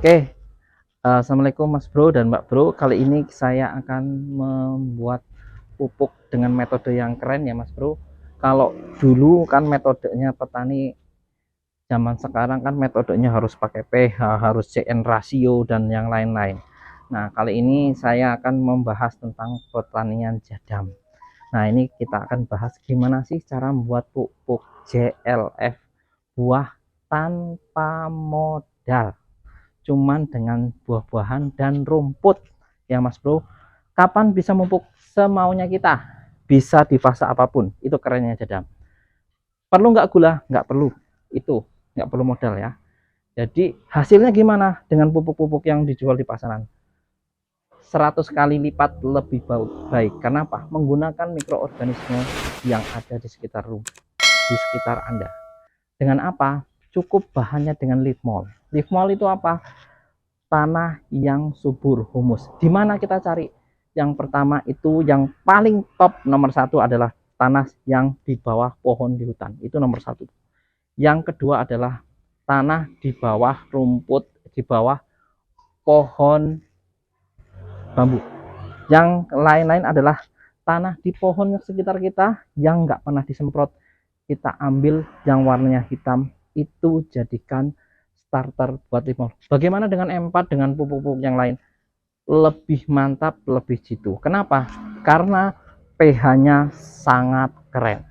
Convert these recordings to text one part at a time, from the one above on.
Oke, assalamualaikum Mas Bro dan Mbak Bro. Kali ini saya akan membuat pupuk dengan metode yang keren ya Mas Bro. Kalau dulu kan metodenya petani zaman sekarang kan metodenya harus pakai pH, harus CN rasio dan yang lain-lain. Nah, kali ini saya akan membahas tentang pertanian jadam. Nah, ini kita akan bahas gimana sih cara membuat pupuk JLF buah tanpa modal, cuman dengan buah-buahan dan rumput ya Mas Bro. Kapan bisa mupuk? Semaunya kita, bisa di fase apapun. Itu kerennya jadam. Perlu nggak gula? Nggak perlu. Itu nggak perlu modal ya. Jadi hasilnya gimana dengan pupuk-pupuk yang dijual di pasaran? 100 kali lipat lebih baik. Kenapa? Menggunakan mikroorganisme yang ada di sekitar Anda. Dengan apa? Cukup bahannya dengan leaf mold. Leaf mold itu apa? Tanah yang subur, humus. Di mana kita cari? Yang pertama itu yang paling top nomor satu adalah tanah yang di bawah pohon di hutan. Itu nomor satu. Yang kedua adalah tanah di bawah rumput, di bawah pohon bambu. Yang lain-lain adalah tanah di pohon sekitar kita yang nggak pernah disemprot. Kita ambil yang warnanya hitam, itu jadikan starter buat limau. Bagaimana dengan M4 dengan pupuk-pupuk yang lain? Lebih mantap, lebih jitu. Kenapa? Karena pH-nya sangat keren.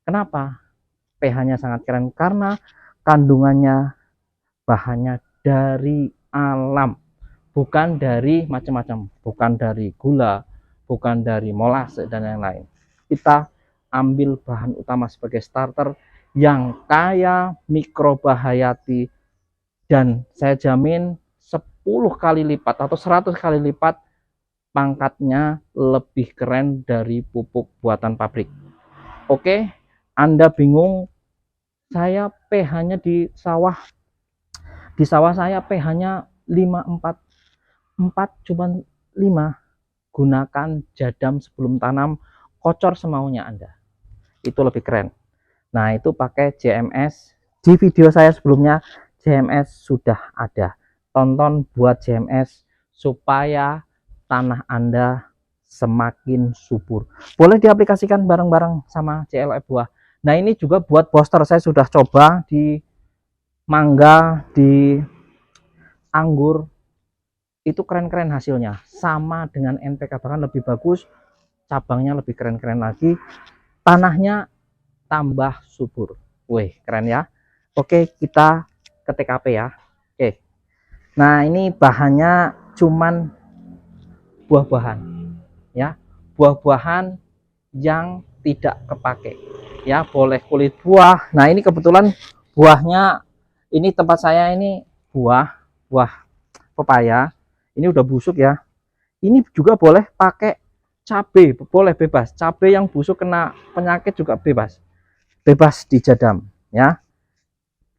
Kenapa pH-nya sangat keren? Karena kandungannya bahannya dari alam, bukan dari macam-macam, bukan dari gula, bukan dari molase dan lain-lain. Kita ambil bahan utama sebagai starter yang kaya mikrobahayati, dan saya jamin 10 kali lipat atau 100 kali lipat pangkatnya lebih keren dari pupuk buatan pabrik. Oke, Anda bingung, saya pH-nya di sawah saya pH-nya 5,4, 4 cuman 5. Gunakan jadam sebelum tanam, kocor semaunya Anda. Itu lebih keren. Nah, itu pakai JMS. Di video saya sebelumnya JMS sudah ada. Tonton buat JMS supaya tanah Anda semakin subur. Boleh diaplikasikan bareng-bareng sama JLF buah. Nah, ini juga buat booster, saya sudah coba di mangga, di anggur. Itu keren-keren hasilnya. Sama dengan NPK, bahkan lebih bagus. Cabangnya lebih keren-keren lagi. Tanahnya tambah subur. Wih, keren ya. Oke, kita ke TKP ya. Oke. Nah, ini bahannya cuman buah-buahan ya. Buah-buahan yang tidak kepake. Ya, boleh kulit buah. Nah, ini kebetulan buahnya, ini tempat saya ini buah pepaya. Ini udah busuk ya. Ini juga boleh pakai cabai, boleh bebas. Cabai yang busuk kena penyakit juga bebas. Bebas dijadam ya.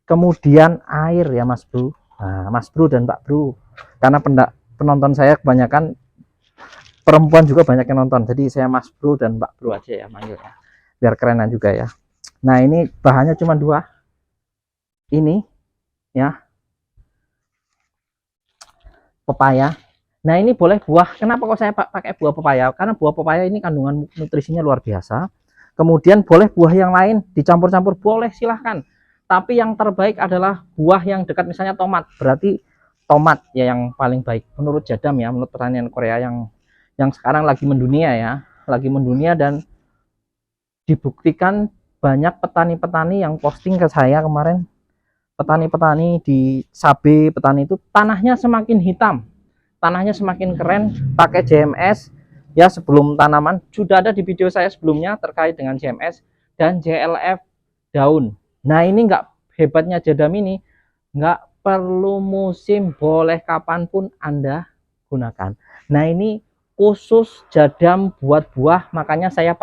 Kemudian air ya Mas Bro. Nah, Mas Bro dan Mbak Bro, karena penonton saya kebanyakan perempuan juga banyak yang nonton, jadi saya Mas Bro dan Mbak Bro aja ya manggilnya, biar kerenan juga ya. Nah, ini bahannya cuma 2 ini ya, pepaya. Nah, ini boleh buah. Kenapa kok saya pakai buah pepaya? Karena buah pepaya ini kandungan nutrisinya luar biasa. Kemudian boleh buah yang lain dicampur-campur, boleh silahkan. Tapi yang terbaik adalah buah yang dekat, misalnya tomat. Berarti tomat ya yang paling baik menurut jadam ya, menurut pertanian Korea yang sekarang lagi mendunia ya, lagi mendunia. Dan dibuktikan banyak petani-petani yang posting ke saya kemarin, petani-petani di Sabe, petani itu tanahnya semakin hitam, tanahnya semakin keren pakai JMS ya. Sebelum tanaman sudah ada di video saya sebelumnya terkait dengan JMS dan JLF daun. Nah, ini enggak, hebatnya jadam ini enggak perlu musim, boleh kapanpun Anda gunakan. Nah, ini khusus jadam buat buah, makanya saya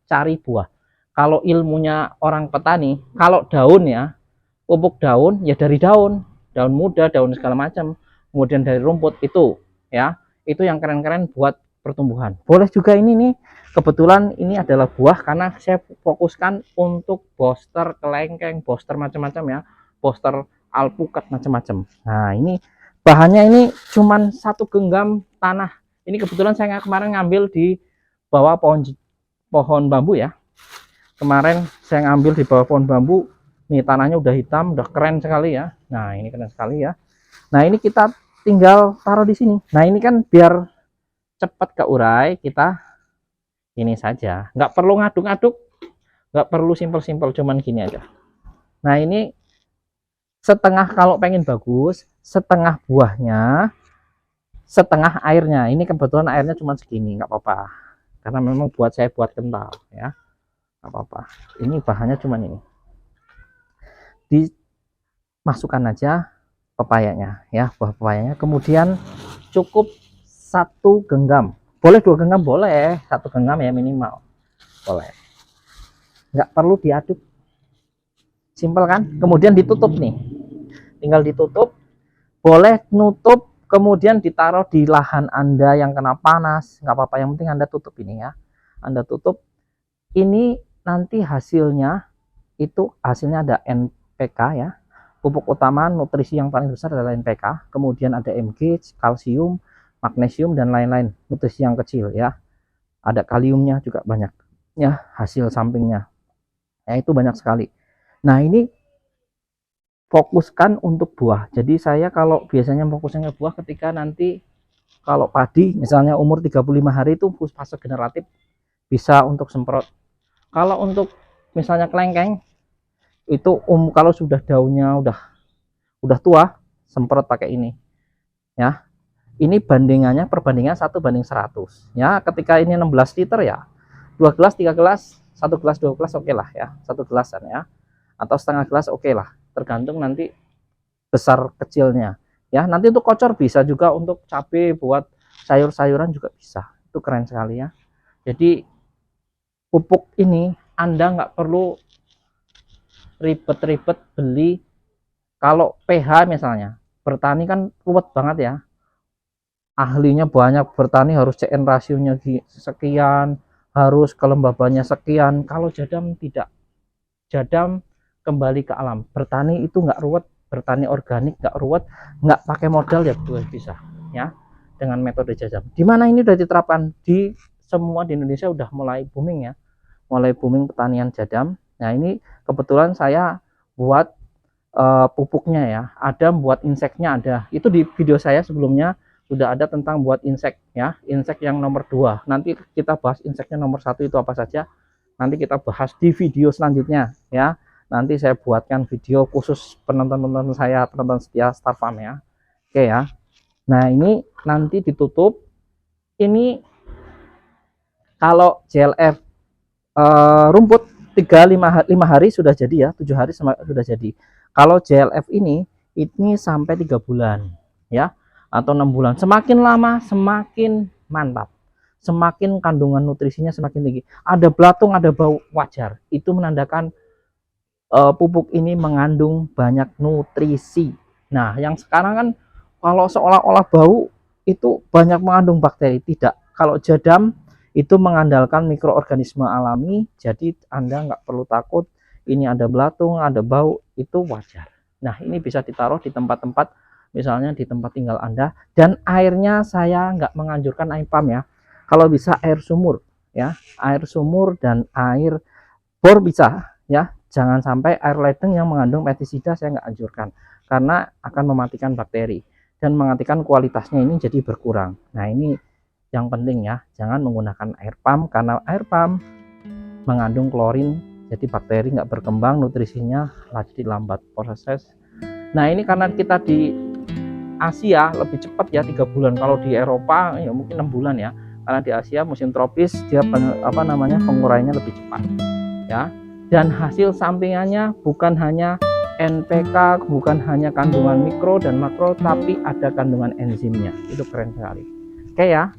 cari buah. Kalau ilmunya orang petani, kalau daun ya, pupuk daun ya dari daun muda, daun segala macam, kemudian dari rumput itu ya, itu yang keren-keren buat pertumbuhan. Boleh juga ini nih, kebetulan ini adalah buah karena saya fokuskan untuk booster kelengkeng, booster macam-macam ya, booster alpukat macam-macam. Nah, ini bahannya ini cuman 1 genggam tanah. Ini kebetulan saya kemarin ngambil di bawah pohon bambu ya. Kemarin saya ngambil di bawah pohon bambu. Nih tanahnya udah hitam, udah keren sekali ya. Nah ini keren sekali ya. Nah ini kita tinggal taruh di sini. Nah ini kan biar cepat keurai, kita ini saja. Nggak perlu ngaduk-ngaduk, nggak perlu simpel-simpel, cuman gini aja. Nah ini setengah, kalau pengen bagus, setengah buahnya, setengah airnya. Ini kebetulan airnya cuma segini, nggak apa-apa. Karena memang buat saya buat kental ya, nggak apa-apa. Ini bahannya cuma ini. Dimasukkan aja pepayanya ya, buah pepayanya. Kemudian cukup 1 genggam, boleh 2 genggam, boleh 1 genggam ya minimal, boleh. Nggak perlu diaduk, simpel kan. Kemudian ditutup nih, tinggal ditutup. Boleh nutup kemudian ditaruh di lahan Anda yang kena panas, nggak apa-apa, yang penting Anda tutup ini ya. Anda tutup ini, nanti hasilnya itu hasilnya ada NPK ya, pupuk utama nutrisi yang paling besar adalah NPK, kemudian ada Mg, kalsium, magnesium, dan lain-lain nutrisi yang kecil ya. Ada kaliumnya juga banyak ya, hasil sampingnya ya, itu banyak sekali. Nah ini fokuskan untuk buah. Jadi saya kalau biasanya fokusnya ke buah ketika nanti kalau padi misalnya umur 35 hari itu fase generatif, bisa untuk semprot. Kalau untuk misalnya kelengkeng itu kalau sudah daunnya udah tua, semprot pakai ini ya. Ini bandingannya, perbandingan 1:100 ya. Ketika ini 16 liter ya, 2 gelas 3 gelas, 1 gelas 2 gelas oke lah ya, 1 gelasan ya, atau setengah gelas oke lah, tergantung nanti besar kecilnya ya. Nanti untuk kocor bisa juga, untuk cabai buat sayur-sayuran juga bisa. Itu keren sekali ya. Jadi pupuk ini Anda nggak perlu ribet-ribet beli. Kalau pH misalnya, bertani kan ruwet banget ya, ahlinya banyak, bertani harus CN rasionya sekian, harus kelembabannya sekian. Kalau jadam tidak, jadam kembali ke alam. Bertani itu nggak ruwet, bertani organik nggak ruwet, nggak pakai modal ya, bisa ya dengan metode jadam. Dimana ini udah diterapkan di semua, di Indonesia udah mulai booming ya, mulai booming pertanian jadam. Nah ini kebetulan saya buat pupuknya ya, ada buat inseknya, ada itu di video saya sebelumnya sudah ada tentang buat insek ya, insek yang nomor 2. Nanti kita bahas inseknya nomor 1 itu apa saja, nanti kita bahas di video selanjutnya ya. Nanti saya buatkan video khusus penonton saya, penonton setia Star Farm ya. Oke ya. Nah ini nanti ditutup. Ini kalau JLF rumput 5 hari sudah jadi ya, 7 hari sudah jadi. Kalau JLF ini sampai 3 bulan ya, atau 6 bulan. Semakin lama semakin mantap, semakin kandungan nutrisinya semakin tinggi. Ada belatung, ada bau, wajar. Itu menandakan pupuk ini mengandung banyak nutrisi. Nah yang sekarang kan kalau seolah-olah bau itu banyak mengandung bakteri, tidak. Kalau jadam itu mengandalkan mikroorganisme alami, jadi Anda nggak perlu takut ini ada belatung, ada bau, itu wajar. Nah ini bisa ditaruh di tempat-tempat, misalnya di tempat tinggal Anda, dan airnya saya nggak menganjurkan air pump ya, kalau bisa air sumur ya, air sumur dan air bor bisa ya, jangan sampai air ledeng yang mengandung pestisida, saya nggak anjurkan karena akan mematikan bakteri dan mematikan kualitasnya ini jadi berkurang. Nah ini yang penting ya, jangan menggunakan air pump karena air pump mengandung klorin, jadi bakteri nggak berkembang, nutrisinya lagi lambat proses. Nah ini karena kita di Asia lebih cepat ya, 3 bulan. Kalau di Eropa ya mungkin 6 bulan ya, karena di Asia musim tropis dia penguraiannya lebih cepat ya. Dan hasil sampingannya bukan hanya NPK, bukan hanya kandungan mikro dan makro, tapi ada kandungan enzimnya. Itu keren sekali. Oke ya,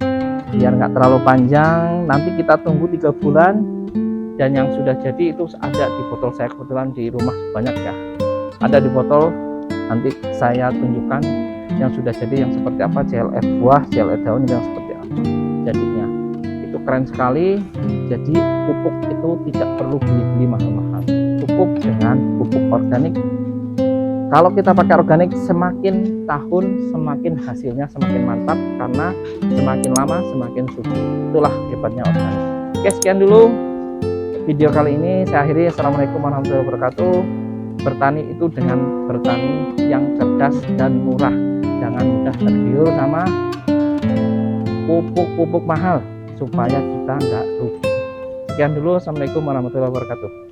biar nggak terlalu panjang, nanti kita tunggu 3 bulan. Dan yang sudah jadi itu ada di botol saya, kebetulan di rumah banyak ya, ada di botol. Nanti saya tunjukkan yang sudah jadi yang seperti apa, JLF buah, JLF daun yang seperti apa jadinya. Itu keren sekali. Jadi pupuk itu tidak perlu beli-beli mahal-mahal, cukup dengan pupuk organik Kalau kita pakai organik, semakin tahun semakin hasilnya semakin mantap, karena semakin lama semakin subur. Itulah hebatnya organik. Oke, sekian dulu video kali ini, saya akhiri. Assalamualaikum warahmatullahi wabarakatuh. Bertani itu dengan bertani yang cerdas dan murah, jangan mudah tergiur sama pupuk-pupuk mahal supaya kita nggak rugi. Sekian dulu, assalamualaikum warahmatullahi wabarakatuh.